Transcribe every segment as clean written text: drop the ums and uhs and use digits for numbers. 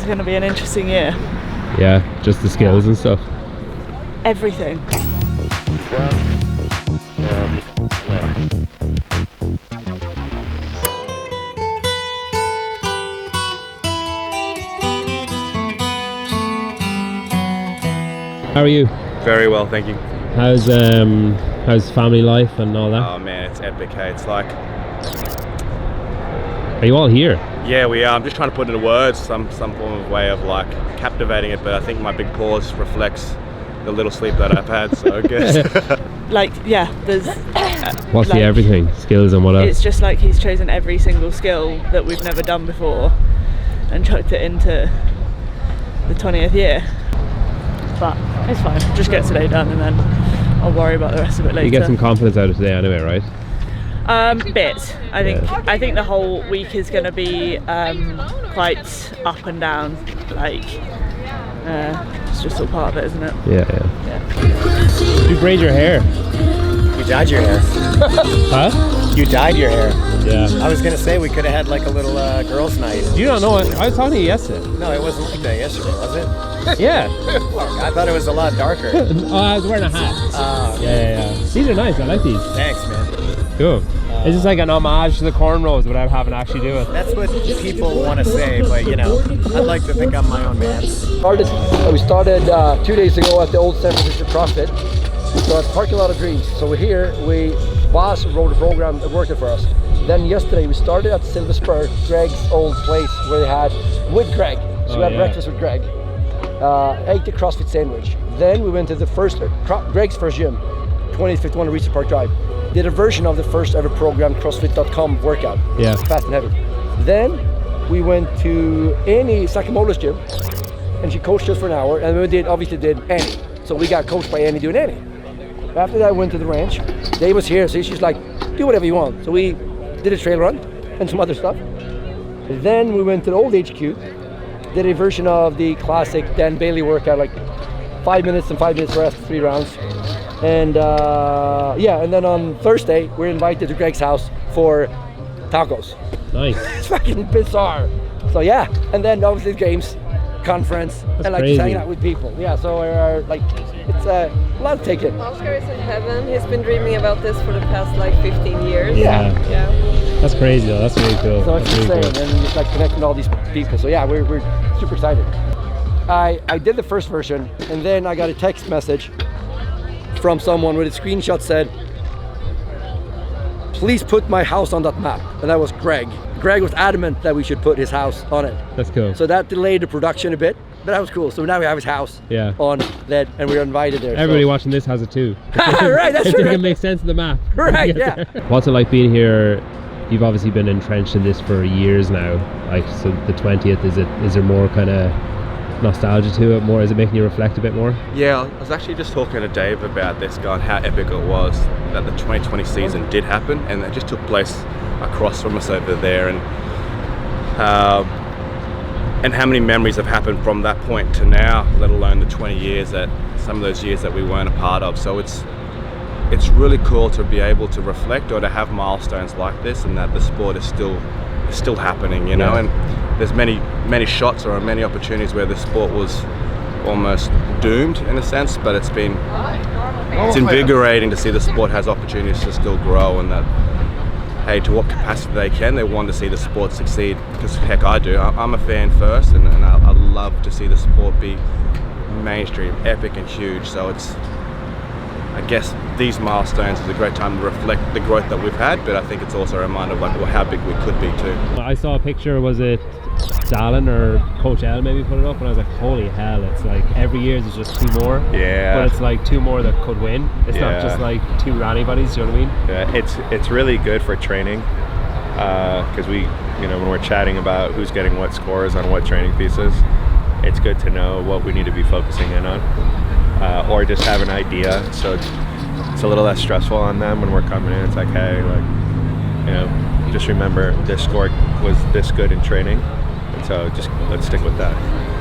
is going to be an interesting year. Yeah, just the skills and stuff. Everything. How are you? Very well, thank you. How's family life and all that? Oh man, it's epic, hey. It's like... Are you all here? Yeah, we are. I'm just trying to put into words some form of way of like captivating it, but I think my big pause reflects the little sleep that I've had, so I guess. There's... What's the everything? Skills and what else? It's just like he's chosen every single skill that we've never done before and chucked it into the 20th year. But it's fine, just get today done and then I'll worry about the rest of it later. You get some confidence out of today anyway, right? Bit. I think the whole week is going to be quite up and down. Like, it's just all part of it, isn't it? Yeah. You braid your hair. You dyed your hair. Huh? You dyed your hair. Yeah. I was gonna say we could have had like a little girls' night. You don't know it. I was talking to you yesterday. No, it wasn't like that yesterday, was it? Yeah. I thought it was a lot darker. Oh, I was wearing a hat. Yeah. These are nice. I like these. Thanks, man. Cool. It's just like an homage to the cornrows without having to actually do it. That's what people want to say, but you know, I'd like to think I'm my own man. We started 2 days ago at the old San Francisco CrossFit. So at Parking Lot of Dreams. So we're here. Boss wrote a program that worked for us. Then yesterday we started at Silver Spur, Greg's old place where they had with Greg. So we had breakfast with Greg. Ate the CrossFit sandwich. Then we went to the Greg's first gym, 2051 Research Park Drive. Did a version of the first ever program, CrossFit.com workout. Yeah. Fast and heavy. Then we went to Annie Sakamoto's gym, and she coached us for an hour, and we obviously did Annie. So we got coached by Annie doing Annie. After that, I went to the ranch. Dave was here, so she's like, do whatever you want. So we did a trail run and some other stuff. Then we went to the old HQ, did a version of the classic Dan Bailey workout, like 5 minutes and 5 minutes rest, 3 rounds. And and then on Thursday, we're invited to Greg's house for tacos. Nice. It's fucking bizarre. So yeah, and then obviously the games, conference, That's and like crazy. just hanging out with people. Yeah, so we're like, it's a lot to take in. Oscar is in heaven. He's been dreaming about this for the past like 15 years. Yeah. That's crazy though. That's really cool. So it's That's really insane, and it's like connecting all these people. So yeah, we're super excited. I did the first version, and then I got a text message from someone with a screenshot said, please put my house on that map. And that was Greg. Greg was adamant that we should put his house on it. That's cool. So that delayed the production a bit, but that was cool. So now we have his house on that, and we're invited there. Everybody watching this has it too. Right, that's it right. can make sense of the map. Right, yeah. What's it like being here? You've obviously been entrenched in this for years now. Like, so the 20th, is there more kind of nostalgia to it? More, is it making you reflect a bit more? Yeah, I was actually just talking to Dave about this, going how epic it was that the 2020 season did happen, and it just took place across from us over there, and how many memories have happened from that point to now, let alone the 20 years that some of those years that we weren't a part of. So it's really cool to be able to reflect or to have milestones like this, and that the sport is still happening, you know. And there's many shots or many opportunities where the sport was almost doomed in a sense, but it's invigorating to see the sport has opportunities to still grow, and that, hey, to what capacity they want to see the sport succeed, because heck, I do. I'm a fan first, and I love to see the sport be mainstream, epic and huge. So it's, I guess these milestones is a great time to reflect the growth that we've had, but I think it's also a reminder of like, well, how big we could be too. I saw a picture, was it Dallin or Coach L maybe put it up, and I was like, holy hell, it's like every year there's just 2 more. Yeah. But it's like 2 more that could win. It's not just like 2 anybody's, do you know what I mean? Yeah, it's really good for training, because we, you know, when we're chatting about who's getting what scores on what training pieces, it's good to know what we need to be focusing in on, or just have an idea, so it's a little less stressful on them when we're coming in. It's like, hey, like, you know, just remember this score was this good in training, and so just let's stick with that.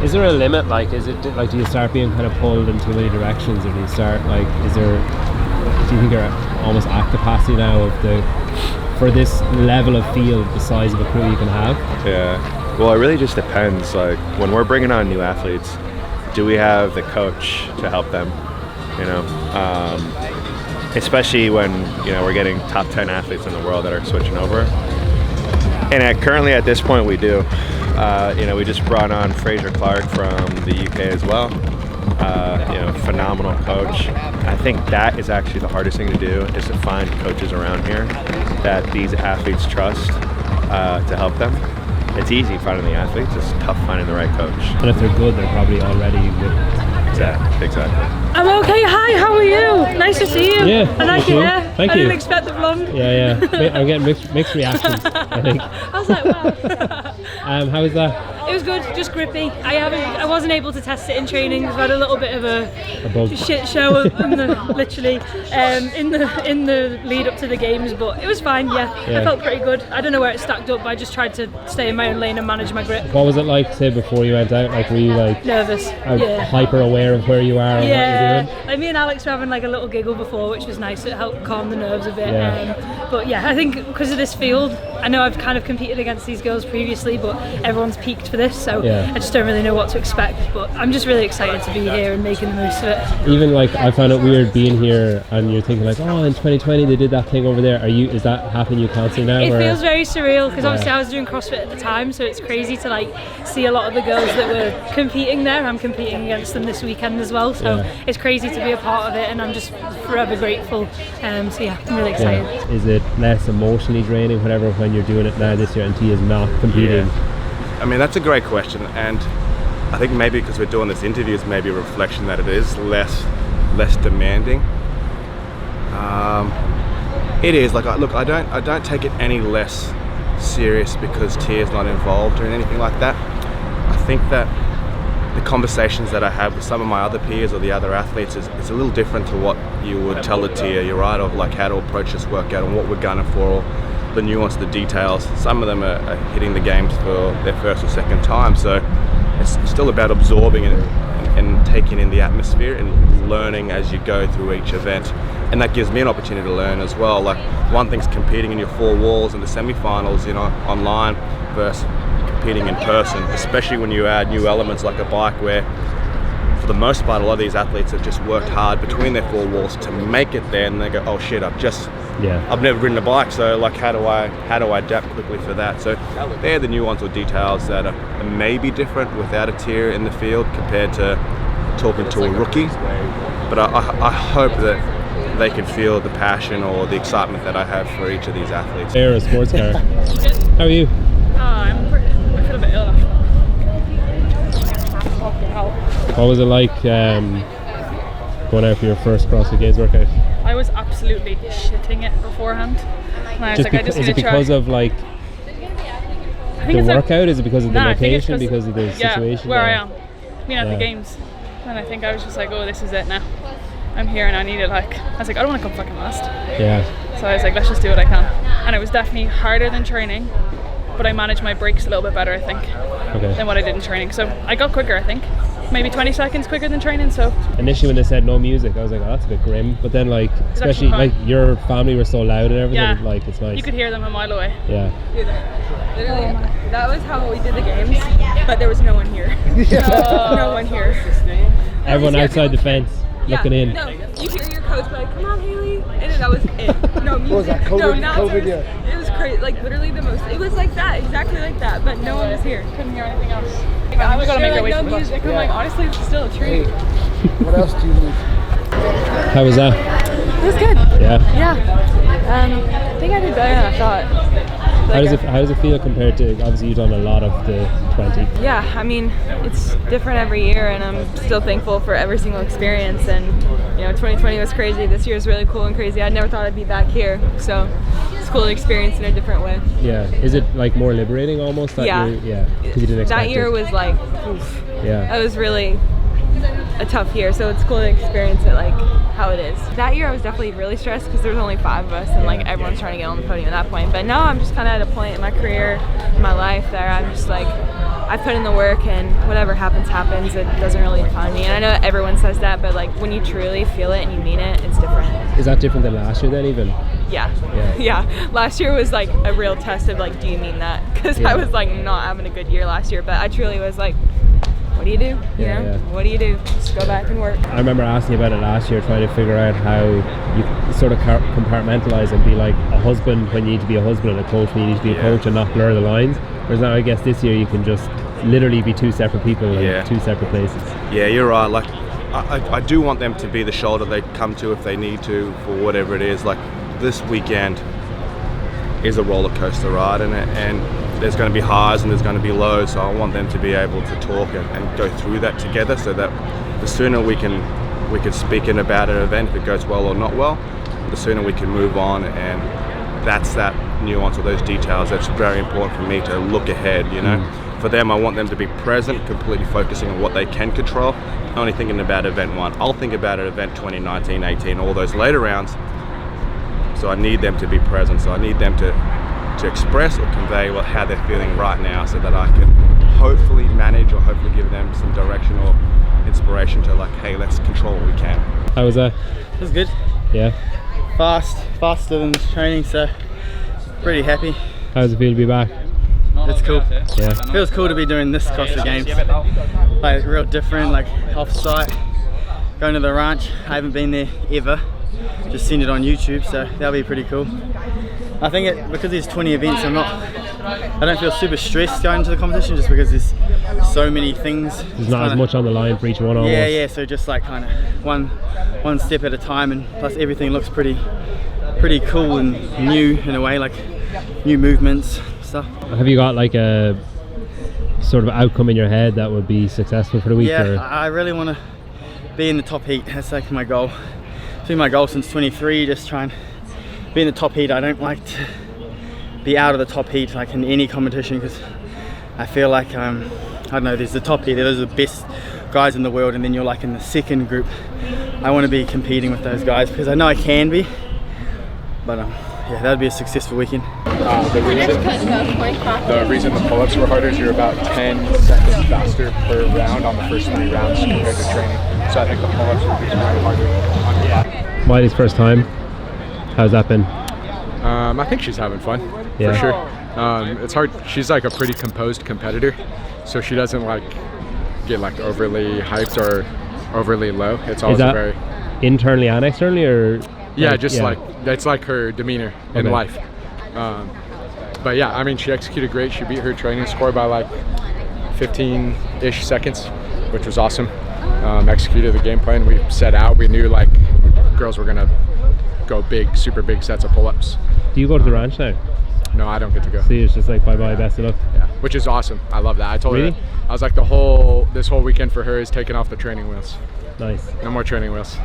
Is there a limit? Like, is it like, do you start being kind of pulled in too many directions, or do you start like, do you think you're almost at capacity now for this level of field, the size of a crew you can have? Yeah, Well, it really just depends. Like when we're bringing on new athletes, do we have the coach to help them? You know, especially when we're getting top 10 athletes in the world that are switching over. And currently at this point we do. We just brought on Fraser Clark from the UK as well. Phenomenal coach. I think that is actually the hardest thing to do, is to find coaches around here that these athletes trust to help them. It's easy finding the athletes, it's tough finding the right coach. And if they're good, they're probably already good. Yeah, exactly. I'm okay. Hi, how are you? Nice to see you. Yeah, I like your hair. Thank I you. didn't expect the blonde. Yeah. I'm getting mixed reactions, I think. I was like, wow. How was that? It was good, just grippy. I wasn't able to test it in training because I had a little bit of A bug. a shit show in the lead up to the games, but it was fine. Yeah, I felt pretty good. I don't know where it stacked up, but I just tried to stay in my own lane and manage my grip. What was it like, say, before you went out? Like, were you like Nervous. hyper aware of where you are and what you're doing? Like me and Alex were having like a little giggle before, which was nice. It helped calm the nerves a bit. Yeah. But yeah, I think because of this field, I know I've kind of competed against these girls previously, but everyone's peaked for this, so I just don't really know what to expect. But I'm just really excited to be here and making the most of it. Even like, I find it weird being here and you're thinking like, oh, in 2020 they did that thing over there. Is that happening you constantly now? It feels very surreal because obviously I was doing CrossFit at the time, so it's crazy to like see a lot of the girls that were competing there. I'm competing against them this weekend as well, so it's crazy to be a part of it, and I'm just forever grateful. So yeah, I'm really excited. Yeah. Is it less emotionally draining, whatever, when you're doing it now this year and T is not competing? I mean, that's a great question, and I think maybe because we're doing this interview is maybe a reflection that it is less demanding. It is like, look, I don't take it any less serious because Tia is not involved or anything like that. I think that the conversations that I have with some of my other peers or the other athletes is a little different to what you would tell a Tia. You're right, of like how to approach this workout and what we're gunning for, or the nuance, the details. Some of them are hitting the games for their first or second time, so it's still about absorbing and taking in the atmosphere and learning as you go through each event. And that gives me an opportunity to learn as well. Like, one thing's competing in your four walls in the semi-finals, online, versus competing in person, especially when you add new elements like a bike, where for the most part a lot of these athletes have just worked hard between their four walls to make it there, and they go, oh shit, I've never ridden a bike, so like how do I adapt quickly for that? So they're the nuance or details that are maybe different without a tier in the field compared to talking to a rookie. But I hope that they can feel the passion or the excitement that I have for each of these athletes. You're a sports car. How are you? I feel a bit ill. What was it like going out for your first CrossFit Games workout? I was absolutely shitting it beforehand. And I was like, I just is need it to try. because of like I think the it's workout? Is it because of the No, I think it's location? Because of the situation? where I or- am. Being at the games. And I think I was just like, oh, this is it now. I'm here and I need it. I was like, I don't want to come fucking last. Yeah. So I was like, let's just do what I can. And it was definitely harder than training, but I managed my breaks a little bit better, I think, than what I did in training. So I got quicker, I think. Maybe 20 seconds quicker than training, so. Initially when they said no music, I was like, oh, that's a bit grim. But then like, especially like your family were so loud and everything, like it's nice. You could hear them a mile away. Yeah. Literally, that was how we did the games, but there was no one here. No one here. Everyone outside the fence looking in. No, you hear your coach be like, come on, Haley, and then that was it. No music. What was that, COVID? No announcers. COVID, yeah. It was crazy, like literally the most. It was like that, exactly like that, but no one was here. Couldn't hear anything else. We gotta make our way no to the bus. music. I'm like, honestly, it's still a treat. What else do you need? How was that? It was good. Yeah. Yeah. I think I did better than I thought. How does it feel compared to, obviously you've done a lot of the 20? Yeah, I mean, it's different every year, and I'm still thankful for every single experience. And 2020 was crazy. This year is really cool and crazy. I never thought I'd be back here, so it's cool to experience in a different way. Yeah. Is it like more liberating almost? That Yeah. Because you didn't expect That year it. was like, oof. Yeah. That was really a tough year, so it's cool to experience it like how it is. That year I was definitely really stressed because there was only 5 of us, and like everyone's trying to get on the podium at that point. But now I'm just kind of at a point in my career, in my life, that I'm just like, I put in the work, and whatever happens, happens. It doesn't really define me. And I know everyone says that, but like when you truly feel it and you mean it, it's different. Is that different than last year then even? Yeah. Last year was like a real test of like, do you mean that? Because I was like not having a good year last year, but I truly was like, what do you do? You know? What do you do? Just go back and work. I remember asking you about it last year, trying to figure out how you sort of compartmentalize and be like a husband when you need to be a husband and a coach when you need to be a coach and not blur the lines. Whereas now I guess this year you can just literally be two separate people in two separate places. Yeah, you're right. Like I do want them to be the shoulder they come to if they need to for whatever it is. Like this weekend is a roller coaster ride, and there's going to be highs and there's going to be lows. So I want them to be able to talk and go through that together, so that the sooner we can speak in about an event, if it goes well or not well, the sooner we can move on. And that's that nuance or those details that's very important for me to look ahead, you know. For them, I want them to be present, completely focusing on what they can control, only thinking about event 1. I'll think about it event 20, 19, 18, all those later rounds. So I need them to be present. So I need them to express or convey how they're feeling right now, so that I can hopefully manage or hopefully give them some direction or inspiration to like, hey, let's control what we can. How was that? It was good. Yeah. Faster than training, so pretty happy. How does it feel to be back? It's cool. Yeah. It feels cool to be doing this CrossFit Games. Like real different, like off-site, going to the ranch. I haven't been there ever. Just seen it on YouTube, so that'll be pretty cool. I think because there's 20 events, I don't feel super stressed going into the competition, just because there's so many things. There's not as much on the line for each one almost. Yeah, so just like kind of one step at a time, and plus everything looks pretty cool and new in a way, like new movements, stuff. Have you got like a sort of outcome in your head that would be successful for the week? Yeah, I really want to be in the top heat. That's like my goal. It's been my goal since 23, just try and be in the top heat. I don't like to be out of the top heat like in any competition, because I feel like I don't know, there's the top heat, those are the best guys in the world, and then you're like in the second group. I want to be competing with those guys because I know I can be, but yeah, that'd be a successful weekend. The reason the pull-ups were harder is you're about 10 seconds faster per round on the first 3 rounds compared to training. So I think the pull-ups would be very harder. Miley's first time. How's that been? I think she's having fun, for sure. It's hard. She's like a pretty composed competitor, so she doesn't like get like overly hyped or overly low. It's always very internally and externally, or like that's like her demeanor in life. But yeah, I mean, she executed great. She beat her training score by like 15-ish seconds, which was awesome. Executed the game plan we set out. We knew like girls were gonna go big, super big sets of pull-ups. Do you go to the ranch now? No, I don't get to go. See, it's just like bye-bye, best of luck. Yeah, which is awesome. I love that. I told her that. I was like, this whole weekend for her is taking off the training wheels. Nice. No more training wheels.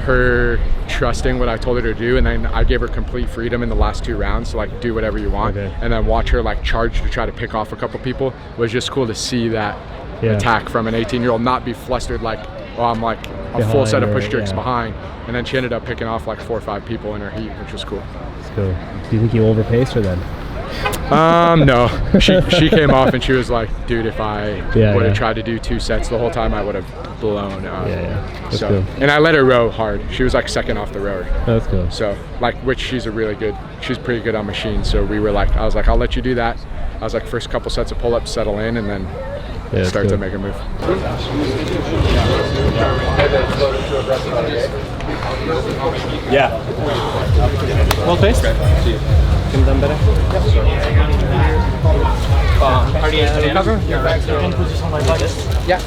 Her trusting what I told her to do, and then I gave her complete freedom in the last 2 rounds to like do whatever you want, and then watch her like charge to try to pick off a couple people was just cool to see that attack from an 18-year-old, not be flustered like, oh, I'm like a full set of push jerks behind, and then she ended up picking off like 4 or 5 people in her heat, which was cool. That's cool. Do you think you overpaced her then? No. She came off and she was like, dude, if I would have tried to do 2 sets the whole time, I would have blown up. That's so cool. And I let her row hard. She was like second off the rower. That's cool. So like, which she's pretty good on machines. So I was like, I'll let you do that. I was like, first couple sets of pull-ups settle in, and then start to make a move. Yeah. Well paced. Can you done better? Recover. Can you put this on my bucket? Yeah.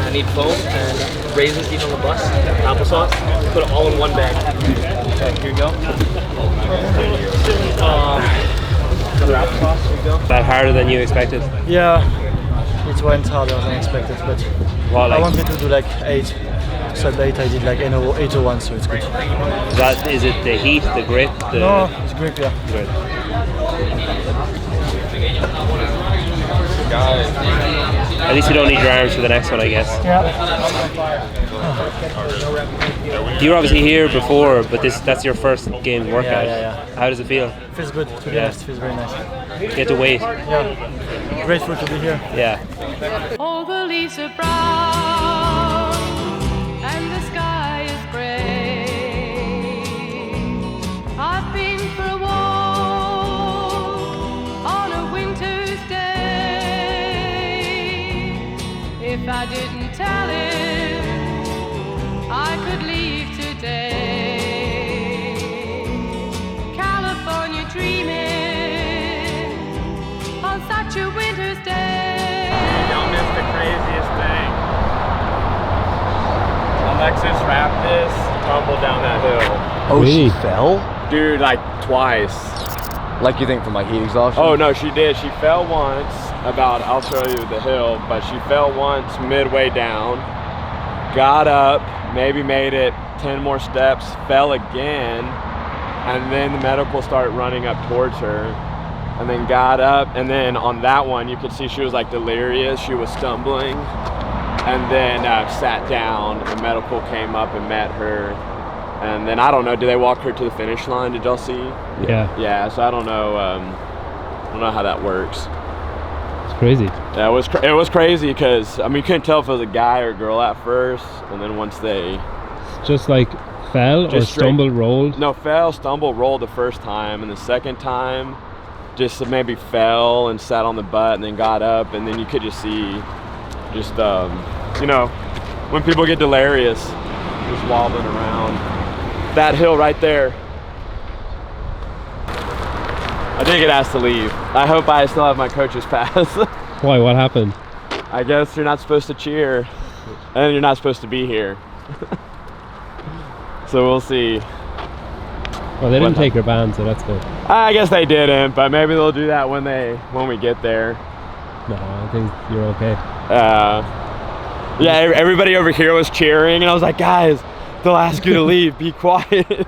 I need foam and raisins eat on the bus, applesauce. Put it all in one bag. Okay, here you go. Another applesauce, here you go. That harder than you expected? Yeah, it went harder than expected, but I wanted to do like 8. So at 8 I did like 801, so it's good. Is it the heat, the grip? No, it's grip, yeah. Grip. At least you don't need your arms for the next one, I guess. Yeah. You were obviously here before, but that's your first game workout. Yeah. How does it feel? Feels good, to be honest, feels very nice. You get to wait. Yeah, grateful to be here. Yeah. All the leaves are brown and the sky is gray. If I didn't tell him I could leave today. California dreaming on such a winter's day. Y'all missed the craziest thing. Alexis Raptis tumbled down that hill. Oh, she fell? Dude, like twice. Like you think from like heat exhaustion? Oh no, she did. She fell once about, I'll show you the hill, but she fell once midway down, got up, maybe made it 10 more steps, fell again, and then the medical started running up towards her, and then got up, and then on that one you could see she was like delirious, she was stumbling, and then sat down. The medical came up and met her, and then I don't know, did they walk her to the finish line? Did y'all see? Yeah. Yeah, so I don't know how that works. It's crazy. Yeah, it was crazy because I mean you couldn't tell if it was a guy or a girl at first, and then once they just like fell or stumbled, rolled. No, fell, stumbled, rolled the first time, and the second time just maybe fell and sat on the butt and then got up, and then you could just see just you know, when people get delirious, just wobbling around that hill right there. I did get asked to leave. I hope I still have my coach's pass. Why? What happened? I guess you're not supposed to cheer, and you're not supposed to be here. So we'll see. Well, they didn't take your band, so that's good. I guess they didn't, but maybe they'll do that when we get there. No, I think you're okay. Yeah, everybody over here was cheering, and I was like, guys, they'll ask you to leave. Be quiet.